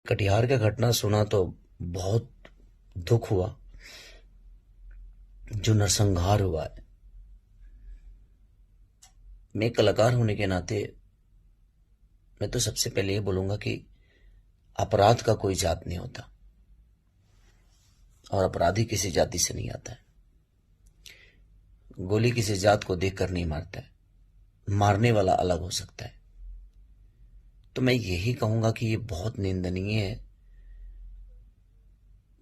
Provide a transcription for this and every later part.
कटिहार का घटना सुना तो बहुत दुख हुआ। जो नरसंहार हुआ है, मैं कलाकार होने के नाते मैं तो सबसे पहले ये बोलूंगा कि अपराध का कोई जात नहीं होता और अपराधी किसी जाति से नहीं आता है। गोली किसी जात को देखकर नहीं मारता है, मारने वाला अलग हो सकता है। तो मैं यही कहूंगा कि ये बहुत निंदनीय है।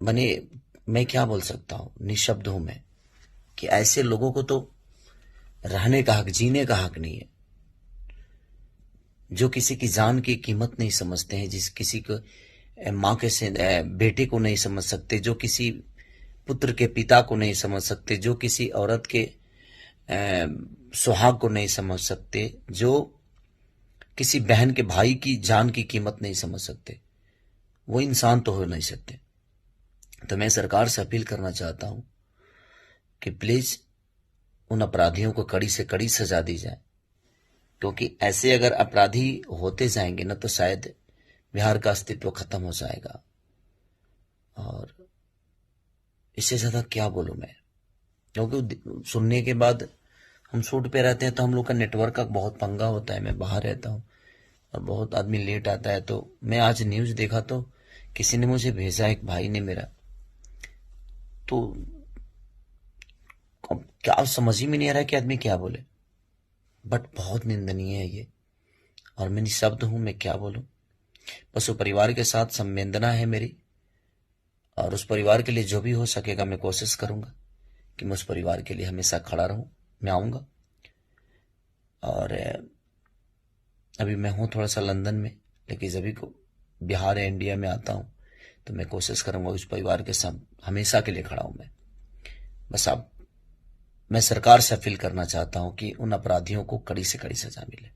बने मैं क्या बोल सकता हूं, निशब्द हूं मैं कि ऐसे लोगों को तो रहने का हक, जीने का हक नहीं है। जो किसी की जान की कीमत नहीं समझते हैं, जिस किसी को माँ के से बेटे को नहीं समझ सकते, जो किसी पुत्र के पिता को नहीं समझ सकते, जो किसी औरत के सुहाग को नहीं समझ सकते, जो किसी बहन के भाई की जान की कीमत नहीं समझ सकते, वो इंसान तो हो नहीं सकते। तो मैं सरकार से अपील करना चाहता हूं कि प्लीज उन अपराधियों को कड़ी से कड़ी सजा दी जाए, क्योंकि ऐसे अगर अपराधी होते जाएंगे ना तो शायद बिहार का अस्तित्व खत्म हो जाएगा। और इससे ज्यादा क्या बोलूं मैं, क्योंकि सुनने के बाद हम शूट पे रहते हैं तो हम लोग का नेटवर्क का बहुत पंगा होता है। मैं बाहर रहता हूँ और बहुत आदमी लेट आता है। तो मैं आज न्यूज देखा तो किसी ने मुझे भेजा, एक भाई ने मेरा, तो क्या समझ ही में नहीं आ रहा है कि आदमी क्या बोले। बट बहुत निंदनीय है ये, और मैं निशब्द हूं, मैं क्या बोलूं। बस वो परिवार के साथ संवेदना है मेरी, और उस परिवार के लिए जो भी हो सकेगा मैं कोशिश करूंगा कि मैं उस परिवार के लिए हमेशा खड़ा रहूं। मैं आऊंगा, और अभी मैं हूं थोड़ा सा लंदन में, लेकिन जब भी को बिहार या इंडिया में आता हूं तो मैं कोशिश करूंगा उस परिवार के साथ हमेशा के लिए खड़ा हूं मैं। बस अब मैं सरकार से अपील करना चाहता हूं कि उन अपराधियों को कड़ी से कड़ी सजा मिले।